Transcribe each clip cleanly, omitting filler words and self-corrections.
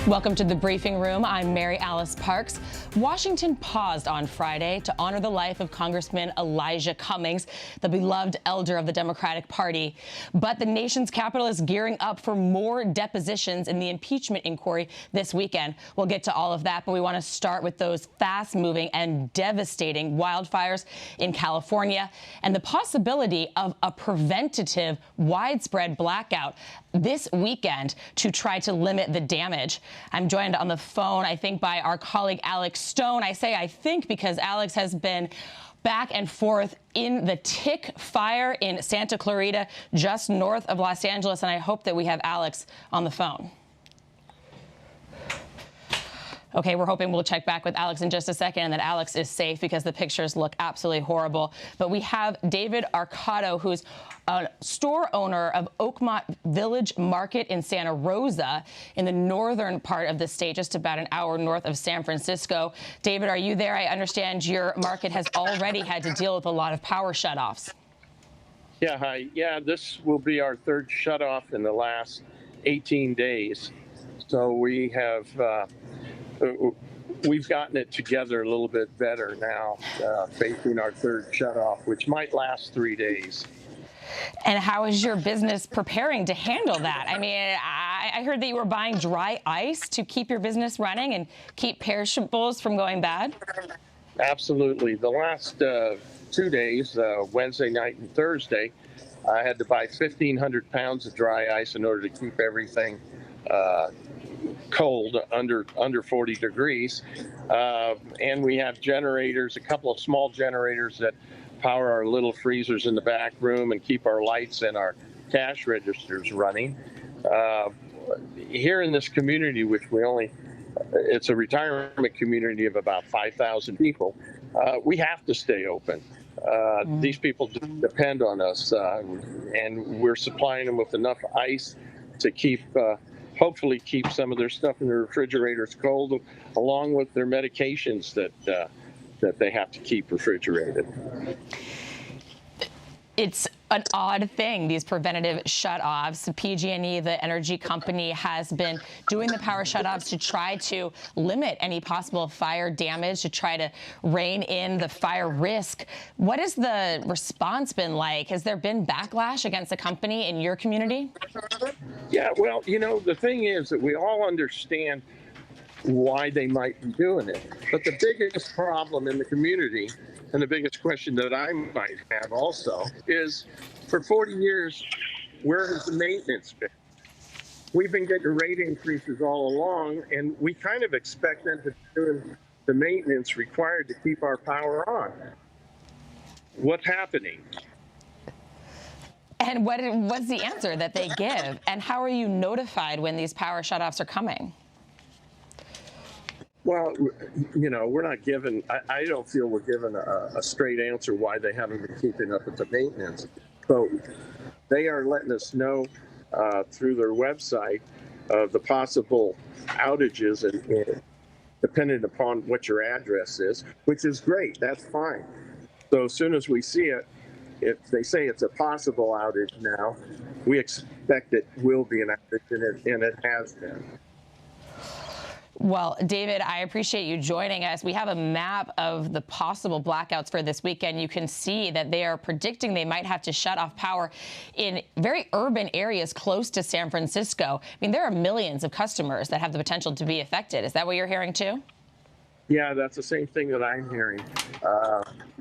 Welcome to the briefing room. I'm Mary Alice Parks. Washington paused on Friday to honor the life of Congressman Elijah Cummings, the beloved elder of the Democratic Party. But the nation's capital is gearing up for more depositions in the impeachment inquiry this weekend. We'll get to all of that, but we want to start with those fast-moving and devastating wildfires in California and the possibility of a preventative widespread blackout this weekend to try to limit the damage. I'm joined on the phone, I think, by our colleague Alex Stone. I say I think because Alex has been back and forth in the tick fire in Santa Clarita, just north of Los Angeles, and I hope that we have Alex on the phone. Okay, we're hoping we'll check back with Alex in just a second and that Alex is safe because the pictures look absolutely horrible. But we have David Arcado, who's a store owner of Oakmont Village Market in Santa Rosa in the northern part of the state, just about an hour north of San Francisco. David, are you there? I understand your market has already had to deal with a lot of power shutoffs. Yeah, hi. Yeah, this will be our third shutoff in the last 18 days. So we have we've gotten it together a little bit better now, facing our third shutoff, which might last 3 days. And how is your business preparing to handle that? I mean, I heard that you were buying dry ice to keep your business running and keep perishables from going bad. Absolutely. The last 2 days, Wednesday night and Thursday, I had to buy 1,500 pounds of dry ice in order to keep everything cold, under 40 degrees. And we have generators, a couple of small generators that power our little freezers in the back room and keep our lights and our cash registers running. Here in this community, which it's a retirement community of about 5,000 people, we have to stay open. These people depend on us, and we're supplying them with enough ice to hopefully keep some of their stuff in the refrigerators cold, along with their medications that they have to keep refrigerated. It's an odd thing, these preventative shutoffs. PG&E, the energy company, has been doing the power shutoffs to try to limit any possible fire damage, to try to rein in the fire risk. What has the response been like? Has there been backlash against the company in your community? Yeah, well, the thing is that we all understand why they might be doing it. But the biggest problem in the community, and the biggest question that I might have also, is for 40 years, where has the maintenance been? We've been getting rate increases all along, and we kind of expect them to do the maintenance required to keep our power on. What's happening? And what's the answer that they give? And how are you notified when these power shutoffs are coming? Well, we're not given, I don't feel we're given a straight answer why they haven't been keeping up with the maintenance. So they are letting us know through their website the possible outages and depending upon what your address is, which is great. That's fine. So as soon as we see it, if they say it's a possible outage now, we expect it will be an outage, and it has been. Well, David, I appreciate you joining us. We have a map of the possible blackouts for this weekend. You can see that they are predicting they might have to shut off power in very urban areas close to San Francisco. I mean, there are millions of customers that have the potential to be affected. Is that what you're hearing, too? Yeah, that's the same thing that I'm hearing.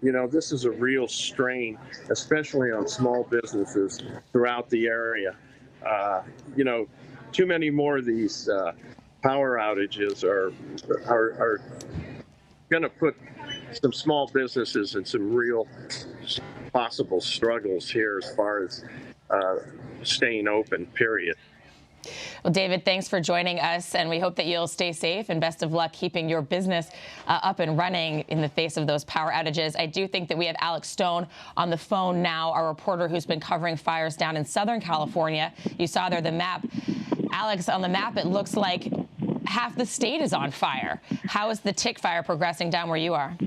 This is a real strain, especially on small businesses throughout the area. Too many more of these power outages are going to put some small businesses in some real possible struggles here as far as staying open, period. Well, David, thanks for joining us, and we hope that you'll stay safe and best of luck keeping your business up and running in the face of those power outages. I do think that we have Alex Stone on the phone now, our reporter who's been covering fires down in Southern California. You saw there the map. Alex, on the map, it looks like half the state is on fire. How is the tick fire progressing down where you are?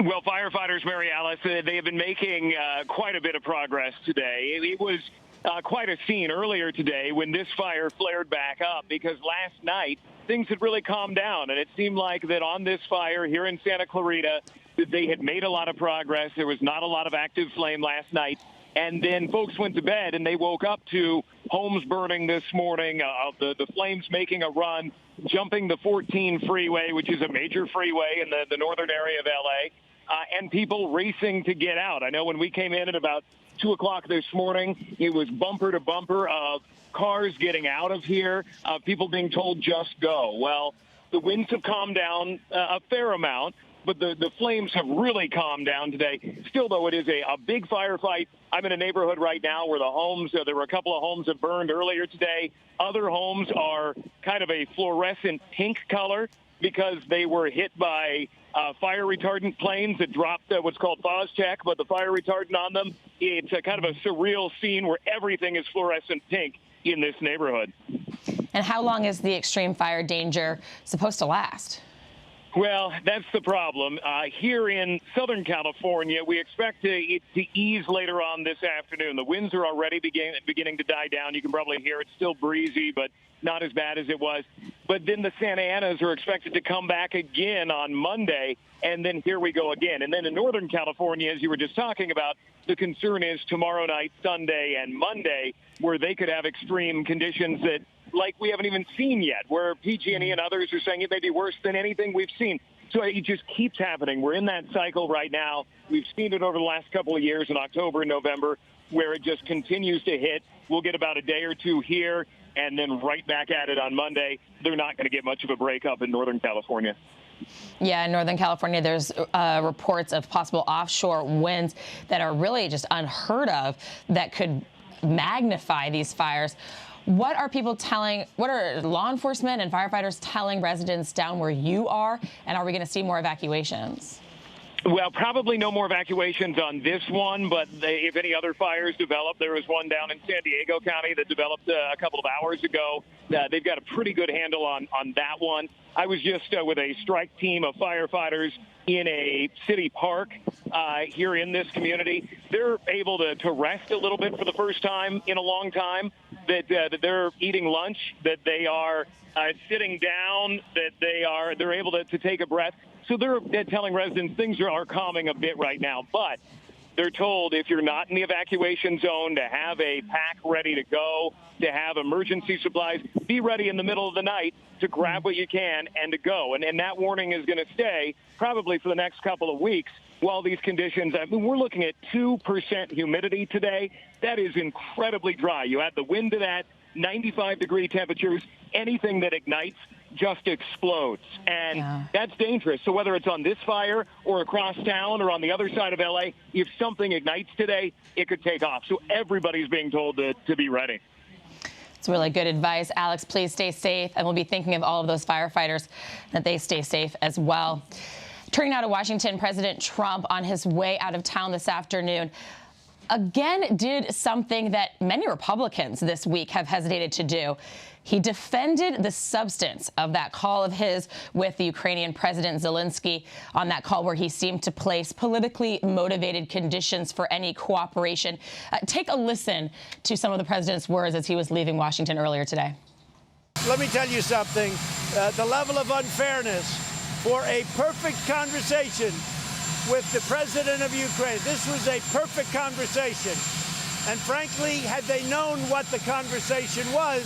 Well, firefighters, Mary Alice, they have been making quite a bit of progress today. It was quite a scene earlier today when this fire flared back up, because last night things had really calmed down, and it seemed like that on this fire here in Santa Clarita, that they had made a lot of progress. There was not a lot of active flame last night. And then folks went to bed, and they woke up to homes burning this morning, the flames making a run, jumping the 14 freeway, which is a major freeway in the northern area of L.A., and people racing to get out. I know when we came in at about 2 o'clock this morning, it was bumper to bumper of cars getting out of here, people being told just go. Well, the winds have calmed down a fair amount, but the flames have really calmed down today. Still, though, it is a big firefight. I'm in a neighborhood right now where the homes, there were a couple of homes that burned earlier today. Other homes are kind of a fluorescent pink color because they were hit by fire retardant planes that dropped what's called Phos-Chek, but the fire retardant on them, it's a kind of a surreal scene where everything is fluorescent pink in this neighborhood. And how long is the extreme fire danger supposed to last? Well, that's the problem. Here in Southern California, we expect it to ease later on this afternoon. The winds are already beginning to die down. You can probably hear it's still breezy, but not as bad as it was. But then the Santa Anas are expected to come back again on Monday, and then here we go again. And then in Northern California, as you were just talking about, the concern is tomorrow night, Sunday, and Monday, where they could have extreme conditions that like we haven't even seen yet, where PG&E and others are saying it may be worse than anything we've seen. So it just keeps happening. We're in that cycle right now. We've seen it over the last couple of years in October and November, where it just continues to hit. We'll get about a day or two here, and then right back at it on Monday. They're not going to get much of a break up in Northern California. Yeah, in Northern California, there's reports of possible offshore winds that are really just unheard of that could magnify these fires. What are law enforcement and firefighters telling residents down where you are? And are we going to see more evacuations? Well, probably no more evacuations on this one, but if any other fires develop, there was one down in San Diego County that developed a couple of hours ago. They've got a pretty good handle on that one. I was just with a strike team of firefighters in a city park here in this community. They're able to rest a little bit for the first time in a long time, that they're eating lunch, that they are sitting down, that they're able to take a breath. So they're telling residents things are calming a bit right now. But they're told if you're not in the evacuation zone to have a pack ready to go, to have emergency supplies, be ready in the middle of the night to grab what you can and to go. And that warning is going to stay probably for the next couple of weeks while these conditions, I mean, we're looking at 2% humidity today. That is incredibly dry. You add the wind to that, 95-degree temperatures, anything that ignites just explodes. And that's dangerous. So whether it's on this fire or across town or on the other side of L.A., if something ignites today, it could take off. So everybody's being told to be ready. It's really good advice. Alex, please stay safe. And we'll be thinking of all of those firefighters that they stay safe as well. Turning now to Washington, President Trump on his way out of town this afternoon again did something that many Republicans this week have hesitated to do. He defended the substance of that call of his with the Ukrainian President Zelensky, on that call where he seemed to place politically motivated conditions for any cooperation. Take a listen to some of the president's words as he was leaving Washington earlier today. Let me tell you something. The level of unfairness for a perfect conversation with the president of Ukraine. This was a perfect conversation. And frankly, had they known what the conversation was,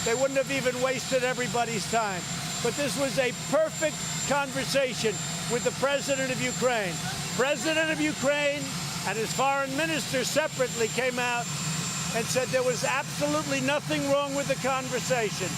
they wouldn't have even wasted everybody's time. But this was a perfect conversation with the president of Ukraine. President of Ukraine and his foreign minister separately came out and said there was absolutely nothing wrong with the conversation.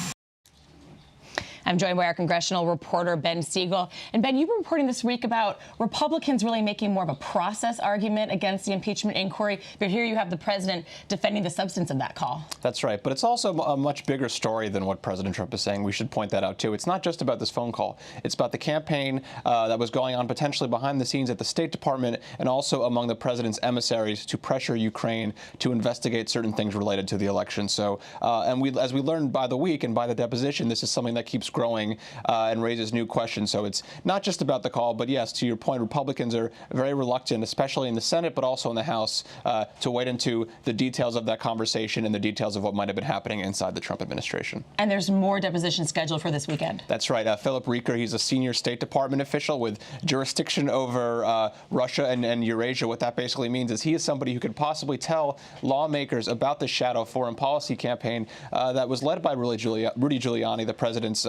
I'm joined by our congressional reporter, Ben Siegel. And Ben, you've been reporting this week about Republicans really making more of a process argument against the impeachment inquiry. But here you have the president defending the substance of that call. That's right. But it's also a much bigger story than what President Trump is saying. We should point that out, too. It's not just about this phone call. It's about the campaign that was going on potentially behind the scenes at the State Department and also among the president's emissaries to pressure Ukraine to investigate certain things related to the election. So, as we learned by the week and by the deposition, this is something that keeps growing and raises new questions. So it's not just about the call, but yes, to your point, Republicans are very reluctant, especially in the Senate, but also in the House, to wade into the details of that conversation and the details of what might have been happening inside the Trump administration. And there's more depositions scheduled for this weekend. That's right. Philip Rieker, he's a senior State Department official with jurisdiction over Russia and Eurasia. What that basically means is he is somebody who could possibly tell lawmakers about the shadow foreign policy campaign that was led by Rudy Giuliani, the president's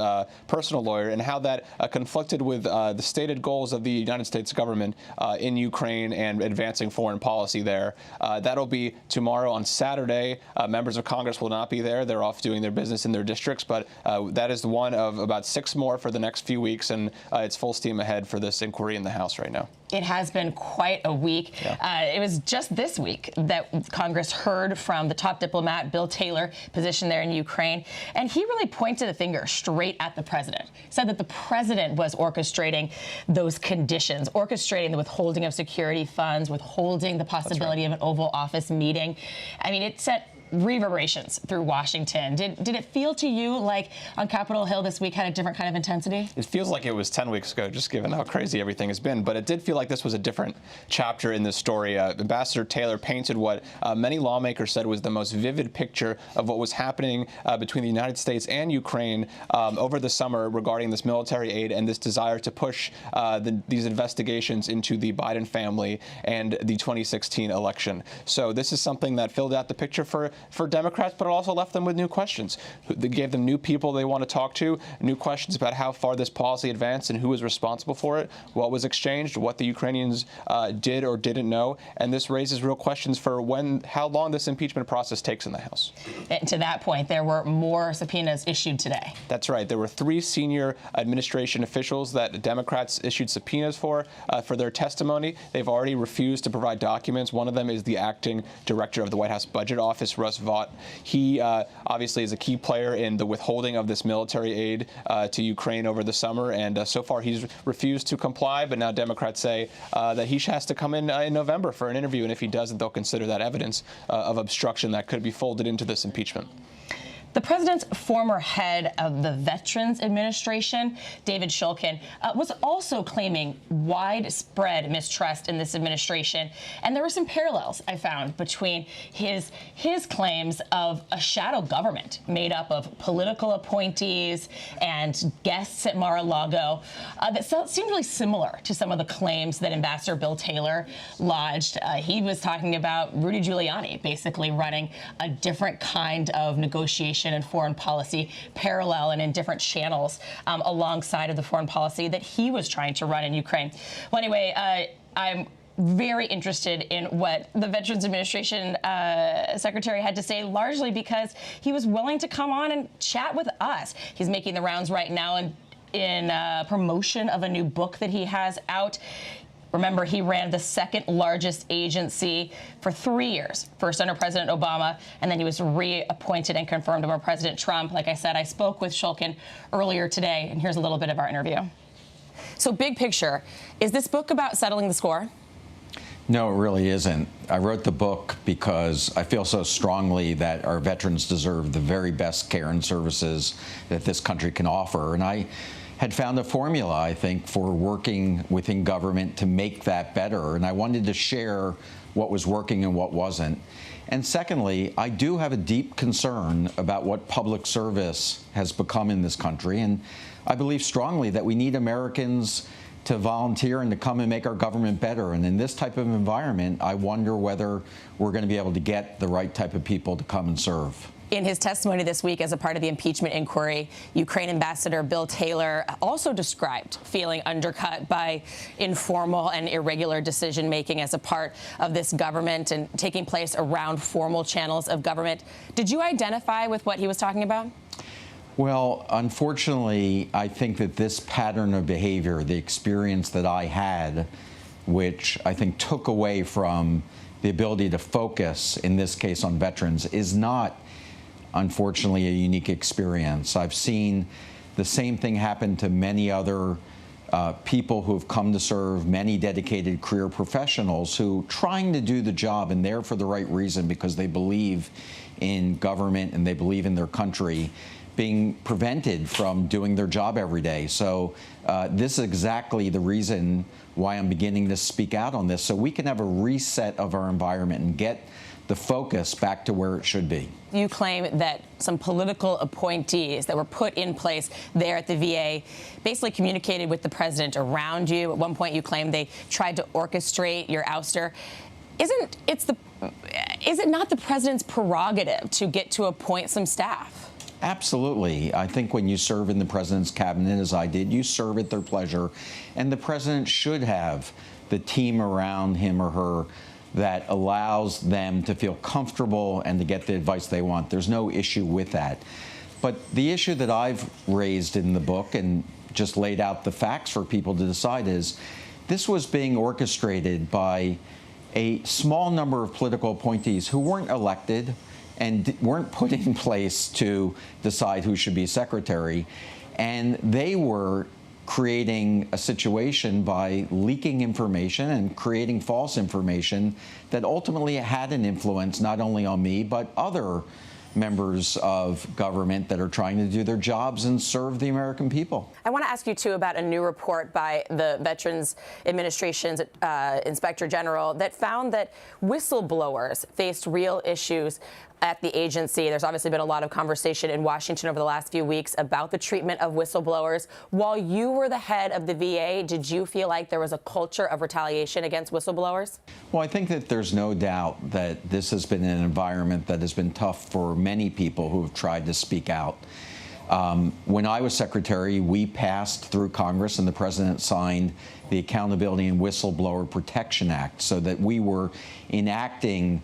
personal lawyer, and how that conflicted with the stated goals of the United States government in Ukraine and advancing foreign policy there. That'll be tomorrow on Saturday. Members of Congress will not be there. They're off doing their business in their districts, but that is one of about 6 more for the next few weeks, and it's full steam ahead for this inquiry in the House right now. It has been quite a week. Yeah. It was just this week that Congress heard from the top diplomat, Bill Taylor, positioned there in Ukraine, and he really pointed the finger straight at the president. Said that the president was orchestrating those conditions, orchestrating the withholding of security funds, withholding the possibility of an Oval Office meeting. I mean, it sent reverberations through Washington. Did it feel to you like on Capitol Hill this week had a different kind of intensity? It feels like it was 10 weeks ago, just given how crazy everything has been. But it did feel like this was a different chapter in this story. Ambassador Taylor painted what many lawmakers said was the most vivid picture of what was happening between the United States and Ukraine over the summer regarding this military aid and this desire to push these investigations into the Biden family and the 2016 election. So this is something that filled out the picture for Democrats, but it also left them with new questions. They gave them new people they want to talk to, new questions about how far this policy advanced and who was responsible for it, what was exchanged, what the Ukrainians did or didn't know. And this raises real questions for how long this impeachment process takes in the House. And to that point, there were more subpoenas issued today. That's right. There were 3 senior administration officials that Democrats issued subpoenas for their testimony. They've already refused to provide documents. One of them is the acting director of the White House Budget Office, Russ Vought. He obviously is a key player in the withholding of this military aid to Ukraine over the summer, and so far he's refused to comply, but now Democrats say that he has to come in November for an interview, and if he doesn't, they'll consider that evidence of obstruction that could be folded into this impeachment. The president's former head of the Veterans Administration, David Shulkin, was also claiming widespread mistrust in this administration. And there were some parallels I found between his claims of a shadow government made up of political appointees and guests at Mar-a-Lago that seemed really similar to some of the claims that Ambassador Bill Taylor lodged. He was talking about Rudy Giuliani basically running a different kind of negotiation and foreign policy parallel and in different channels alongside of the foreign policy that he was trying to run in Ukraine. Well, anyway, I'm very interested in what the Veterans Administration Secretary had to say, largely because he was willing to come on and chat with us. He's making the rounds right now in promotion of a new book that he has out. Remember, he ran the second largest agency for 3 years, first under President Obama, and then he was reappointed and confirmed under President Trump. Like I said, I spoke with Shulkin earlier today, and here's a little bit of our interview. So big picture, is this book about settling the score? No, it really isn't. I wrote the book because I feel so strongly that our veterans deserve the very best care and services that this country can offer. And I had found a formula, I think, for working within government to make that better. And I wanted to share what was working and what wasn't. And secondly, I do have a deep concern about what public service has become in this country. And I believe strongly that we need Americans to volunteer and to come and make our government better. And in this type of environment, I wonder whether we're going to be able to get the right type of people to come and serve. In his testimony this week as a part of the impeachment inquiry, Ukraine Ambassador Bill Taylor also described feeling undercut by informal and irregular decision-making as a part of this government and taking place around formal channels of government. Did you identify with what he was talking about? Well, unfortunately, I think that this pattern of behavior, the experience that I had, which I think took away from the ability to focus, in this case on veterans, is not, unfortunately, a unique experience. I've seen the same thing happen to many other people who have come to serve, many dedicated career professionals who trying to do the job and there for the right reason because they believe in government and they believe in their country, being prevented from doing their job every day. So this is exactly the reason why I'm beginning to speak out on this, so we can have a reset of our environment and get the focus back to where it should be. You claim that some political appointees that were put in place there at the VA basically communicated with the president around you. At one point, you claim they tried to orchestrate your ouster. Is it not the president's prerogative to get to appoint some staff? Absolutely. I think when you serve in the president's cabinet, as I did, you serve at their pleasure. And the president should have the team around him or her that allows them to feel comfortable and to get the advice they want. There's no issue with that. But the issue that I've raised in the book and just laid out the facts for people to decide is this was being orchestrated by a small number of political appointees who weren't elected and weren't put in place to decide who should be secretary. And they were creating a situation by leaking information and creating false information that ultimately had an influence not only on me, but other members of government that are trying to do their jobs and serve the American people. I want to ask you, too, about a new report by the Veterans Administration's Inspector General that found that whistleblowers faced real issues at the agency. There's obviously been a lot of conversation in Washington over the last few weeks about the treatment of whistleblowers. While you were the head of the VA, did you feel like there was a culture of retaliation against whistleblowers? Well, I think that there's no doubt that this has been an environment that has been tough for many people who have tried to speak out. When I was secretary, we passed through Congress and the president signed the Accountability and Whistleblower Protection Act so that we were enacting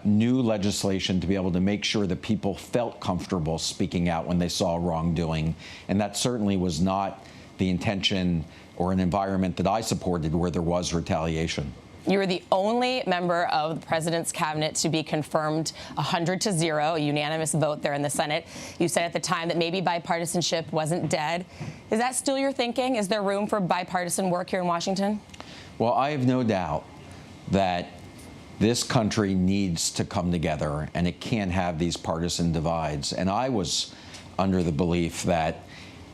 new legislation to be able to make sure that people felt comfortable speaking out when they saw wrongdoing. And that certainly was not the intention or an environment that I supported where there was retaliation. You were the only member of the president's cabinet to be confirmed 100-0, a unanimous vote there in the Senate. You said at the time that maybe bipartisanship wasn't dead. Is that still your thinking? Is there room for bipartisan work here in Washington? Well, I have no doubt that this country needs to come together, and it can't have these partisan divides. And I was under the belief that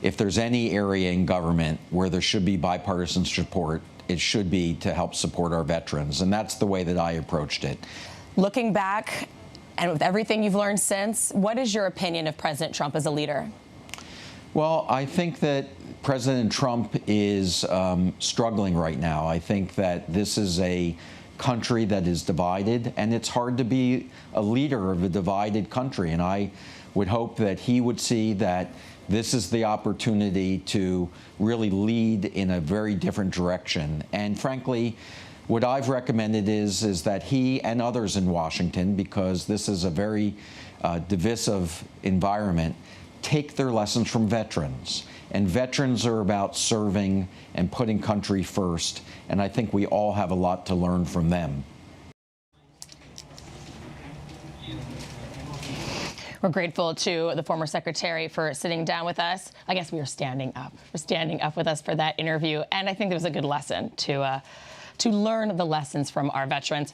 if there's any area in government where there should be bipartisan support, it should be to help support our veterans. And that's the way that I approached it. Looking back, and with everything you've learned since, what is your opinion of President Trump as a leader? Well, I think that President Trump is struggling right now. I think that this is a country that is divided, and it's hard to be a leader of a divided country. And I would hope that he would see that this is the opportunity to really lead in a very different direction. And frankly, what I've recommended is that he and others in Washington, because this is a very divisive environment, take their lessons from veterans. And veterans are about serving and putting country first. And I think we all have a lot to learn from them. We're grateful to the former secretary for sitting down with us. I guess we were standing up. For standing up with us for that interview. And I think it was a good lesson to learn the lessons from our veterans.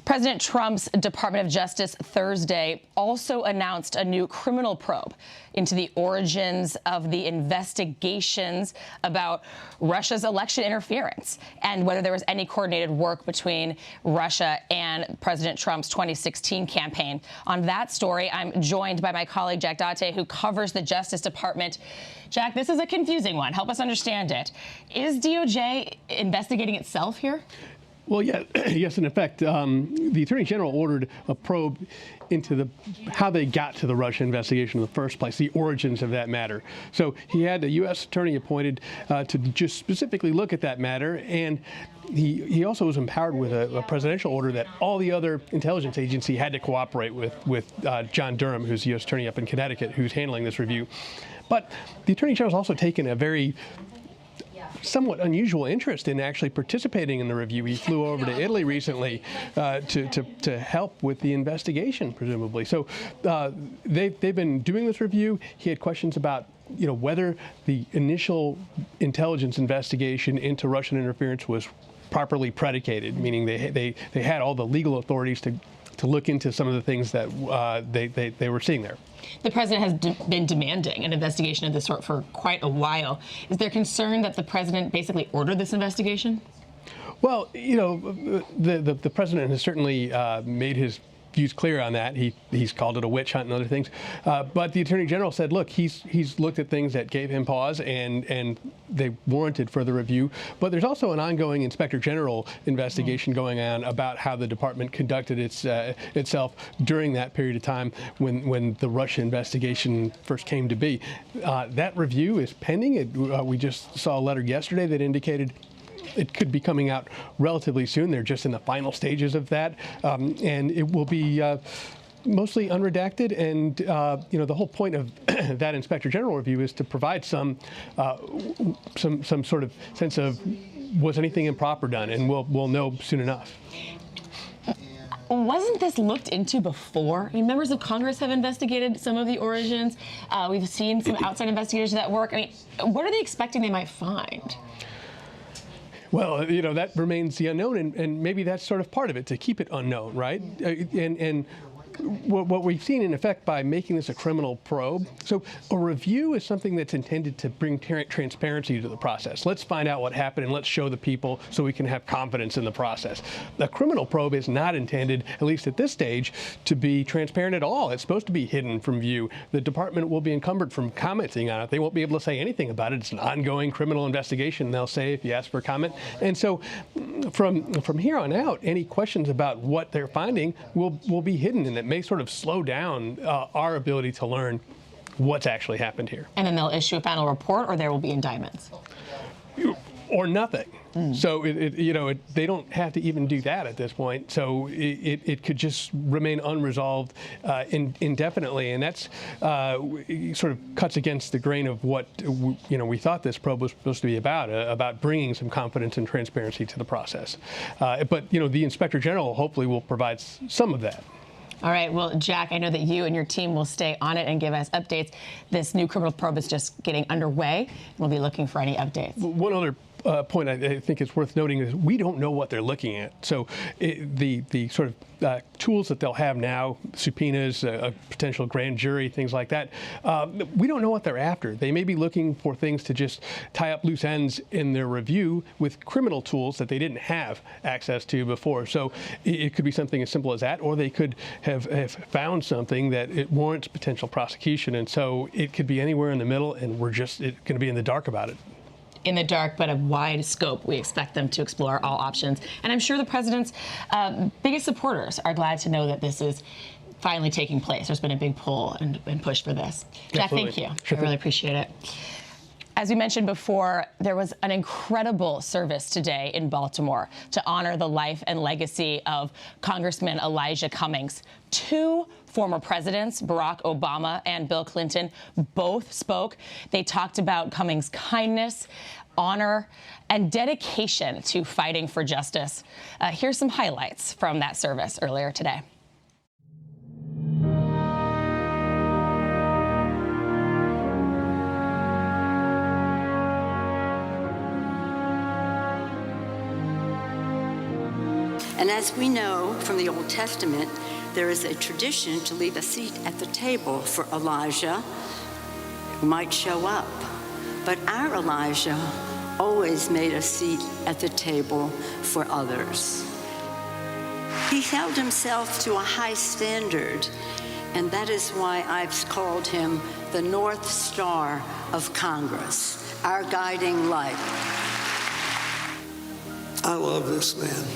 President Trump's Department of Justice Thursday also announced a new criminal probe into the origins of the investigations about Russia's election interference and whether there was any coordinated work between Russia and President Trump's 2016 campaign. On that story, I'm joined by my colleague, Jack Date, who covers the Justice Department. Jack, this is a confusing one. Help us understand it. Is DOJ investigating itself here? Well, yeah, yes, in effect, the Attorney General ordered a probe into how they got to the Russia investigation in the first place, the origins of that matter. So he had a U.S. attorney appointed to just specifically look at that matter, and he also was empowered with a presidential order that all the other intelligence agency had to cooperate with John Durham, who's the U.S. attorney up in Connecticut, who's handling this review. But the Attorney General's also taken a very somewhat unusual interest in actually participating in the review. He flew over to Italy recently to help with the investigation, presumably. So they've been doing this review. He had questions about whether the initial intelligence investigation into Russian interference was properly predicated, meaning they had all the legal authorities to to look into some of the things that they were seeing there. The president has been demanding an investigation of this sort for quite a while. Is there concern that the president basically ordered this investigation? Well, you know, the president has certainly made his views clear on that. He's called it a witch hunt and other things. But the Attorney General said, look, he's looked at things that gave him pause and they warranted further review. But there's also an ongoing Inspector General investigation going on about how the department conducted itself during that period of time when the Russia investigation first came to be. That review is pending. We just saw a letter yesterday that indicated it could be coming out relatively soon. They're just in the final stages of that, and it will be mostly unredacted. And you know, the whole point of that Inspector General review is to provide some sort of sense of was anything improper done, and we'll know soon enough. Wasn't this looked into before? I mean, members of Congress have investigated some of the origins. We've seen some outside investigators that work. I mean, what are they expecting they might find? Well, you know, that remains the unknown, and maybe that's sort of part of it, to keep it unknown, right? And what we've seen, in effect, by making this a criminal probe. So a review is something that's intended to bring transparency to the process. Let's find out what happened and let's show the people so we can have confidence in the process. The criminal probe is not intended, at least at this stage, to be transparent at all. It's supposed to be hidden from view. The department will be encumbered from commenting on it. They won't be able to say anything about it. It's an ongoing criminal investigation, they'll say, if you ask for comment. And so from here on out, any questions about what they're finding will be hidden, and it may sort of slow down our ability to learn what's actually happened here. And then they'll issue a final report, or there will be indictments? Or nothing. So they don't have to even do that at this point. So it could just remain unresolved indefinitely, and that's sort of cuts against the grain of what we thought this probe was supposed to be about bringing some confidence and transparency to the process. But the Inspector General hopefully will provide some of that. All right. Well, Jack, I know that you and your team will stay on it and give us updates. This new criminal probe is just getting underway. We'll be looking for any updates. One other point I think is worth noting is we don't know what they're looking at. So the sort of tools that they'll have now, subpoenas, a potential grand jury, things like that, we don't know what they're after. They may be looking for things to just tie up loose ends in their review with criminal tools that they didn't have access to before. So it could be something as simple as that, or they could have found something that it warrants potential prosecution. And so it could be anywhere in the middle, and we're just going to be in the dark about it. In the dark, but a wide scope. We expect them to explore all options. And I'm sure the president's biggest supporters are glad to know that this is finally taking place. There's been a big pull and push for this. Jack, thank you. I really appreciate it. As we mentioned before, there was an incredible service today in Baltimore to honor the life and legacy of Congressman Elijah Cummings. Two former presidents, Barack Obama and Bill Clinton, both spoke. They talked about Cummings' kindness, honor, and dedication to fighting for justice. Here's some highlights from that service earlier today. And as we know from the Old Testament, there is a tradition to leave a seat at the table for Elijah, who might show up. But our Elijah always made a seat at the table for others. He held himself to a high standard, and that is why I've called him the North Star of Congress, our guiding light. I love this man.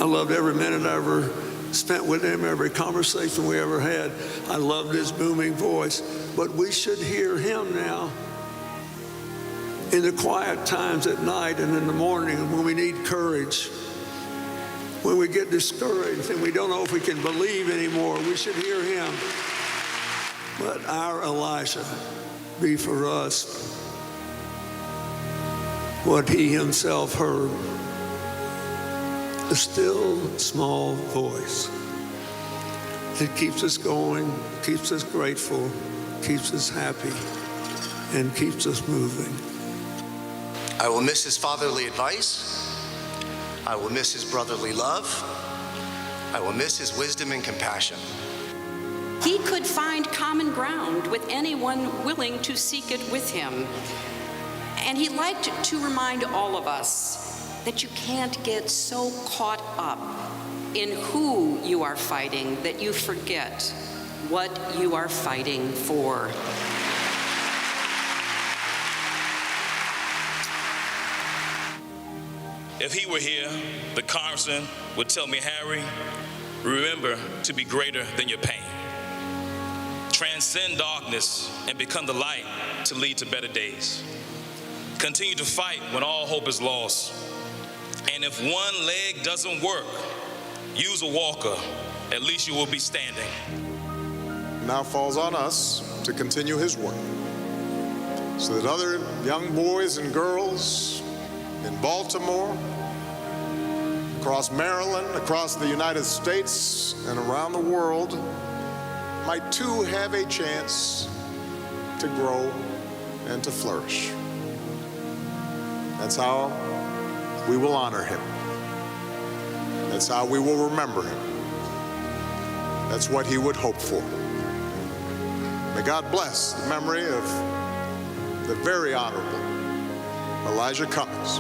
I loved every minute I ever spent with him, every conversation we ever had. I loved his booming voice. But we should hear him now in the quiet times at night and in the morning when we need courage, when we get discouraged and we don't know if we can believe anymore. We should hear him. Let our Elijah be for us what he himself heard. A still, small voice that keeps us going, keeps us grateful, keeps us happy, and keeps us moving. I will miss his fatherly advice. I will miss his brotherly love. I will miss his wisdom and compassion. He could find common ground with anyone willing to seek it with him. And he liked to remind all of us that you can't get so caught up in who you are fighting that you forget what you are fighting for. If he were here, the congressman would tell me, Harry, remember to be greater than your pain. Transcend darkness and become the light to lead to better days. Continue to fight when all hope is lost. And if one leg doesn't work, use a walker. At least you will be standing. Now falls on us to continue his work so that other young boys and girls in Baltimore, across Maryland, across the United States, and around the world might too have a chance to grow and to flourish. That's how we will honor him. That's how we will remember him. That's what he would hope for. May God bless the memory of the very honorable Elijah Cummings.